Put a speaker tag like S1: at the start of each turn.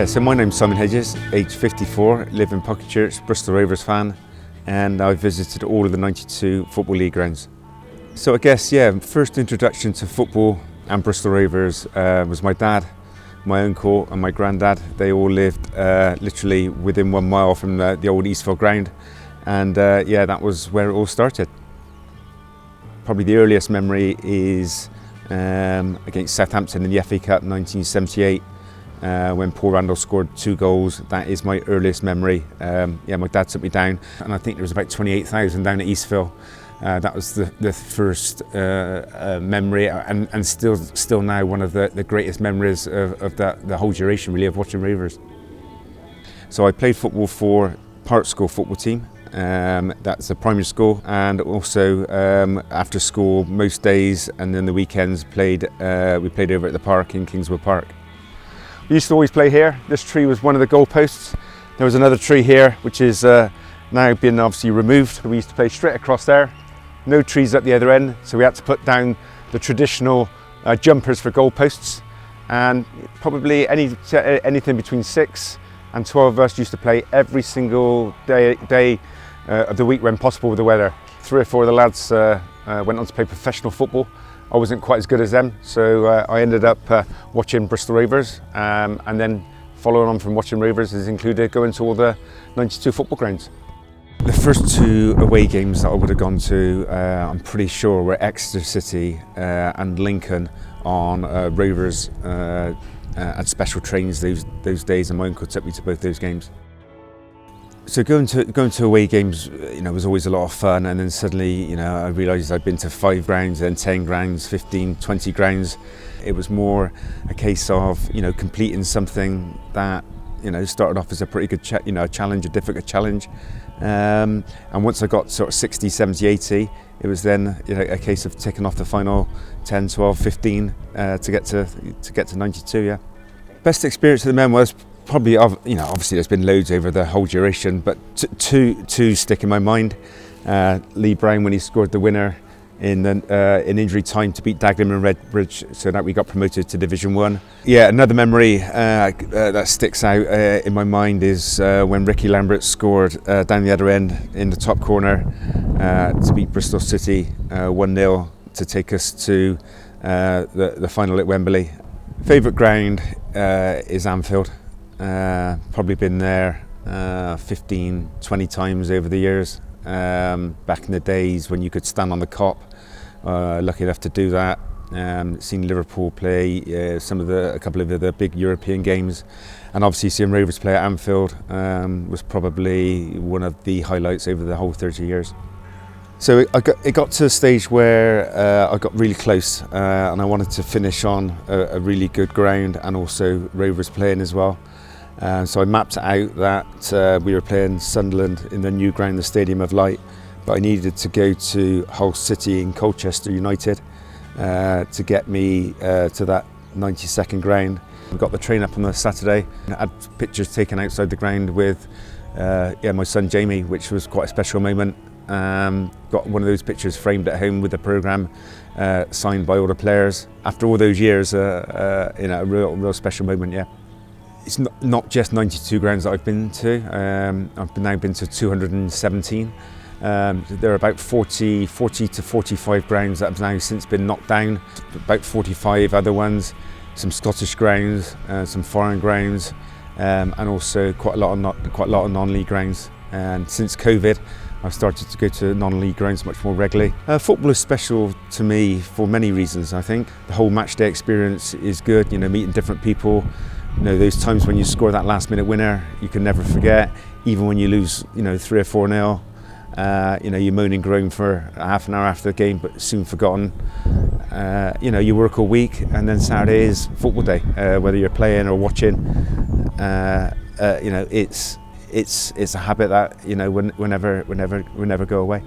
S1: Yeah, so my name's Simon Hedges, age 54, live in Pocketchurch, Bristol Rovers fan, and I've visited all of the 92 Football League grounds. So I guess, yeah, first introduction to football and Bristol Rovers was my dad, my uncle and my granddad. They all lived literally within 1 mile from the old Eastville ground, and yeah, that was where it all started. Probably the earliest memory is against Southampton in the FA Cup 1978. When Paul Randall scored 2 goals. That is my earliest memory. Yeah, my dad took me down, and I think there was about 28,000 down at Eastville. That was the first memory, and still now one of the greatest memories of the whole duration, really, of watching Rovers. So I played football for Park School football team. That's a primary school, and also after school most days, and then the weekends we played over at the park in Kingswood Park. We used to always play here. This tree was one of the goalposts. There was another tree here, which is now been obviously removed. We used to play straight across there. No trees at the other end, so we had to put down the traditional jumpers for goalposts. And probably anything between 6 and 12 of us used to play every single day of the week when possible with the weather. 3 or 4 of the lads went on to play professional football. I wasn't quite as good as them, so I ended up watching Bristol Rovers, and then following on from watching Rovers has included going to all the 92 football grounds. The first 2 away games that I would have gone to, I'm pretty sure, were Exeter City and Lincoln on Rovers and special trains those days, and my uncle took me to both those games. So going to away games, was always a lot of fun, and then suddenly, I realised I'd been to 5 grounds, then 10 grounds, 15, 20 grounds. It was more a case of, completing something that, started off as a pretty good challenge, a difficult challenge. And once I got sort of 60, 70, 80, it was then a case of ticking off the final 10, 12, 15 to get to 92, yeah. Best experience of the men was probably, obviously there's been loads over the whole duration, but two stick in my mind. Lee Brown, when he scored the winner in injury time to beat Dagenham and Redbridge, so that we got promoted to Division 1. Yeah, another memory that sticks out in my mind is when Ricky Lambert scored down the other end in the top corner to beat Bristol City 1-0 to take us to the final at Wembley. Favourite ground is Anfield. Probably been there 15, 20 times over the years. Back in the days when you could stand on the Kop, lucky enough to do that. Seen Liverpool play a couple of the big European games, and obviously seeing Rovers play at Anfield was probably one of the highlights over the whole 30 years. So it got to a stage where I got really close, and I wanted to finish on a really good ground, and also Rovers playing as well. So I mapped out that we were playing Sunderland in the new ground, the Stadium of Light, but I needed to go to Hull City in Colchester United to get me to that 92nd ground. We got the train up on the Saturday. I had pictures taken outside the ground with my son Jamie, which was quite a special moment. Got one of those pictures framed at home with the programme signed by all the players. After all those years, a real special moment, yeah. It's not just 92 grounds that I've been to. I've now been to 217. There are about 40 to 45 grounds that have now since been knocked down. About 45 other ones, some Scottish grounds, some foreign grounds, and also quite a lot of non-league grounds. And since COVID, I've started to go to non-league grounds much more regularly. Football is special to me for many reasons. I think the whole match day experience is good. Meeting different people. Those times when you score that last-minute winner, you can never forget. Even when you lose, 3 or 4-0, you moan and groan for half an hour after the game, but soon forgotten. You work all week, and then Saturday is football day. Whether you're playing or watching, it's a habit that will never go away.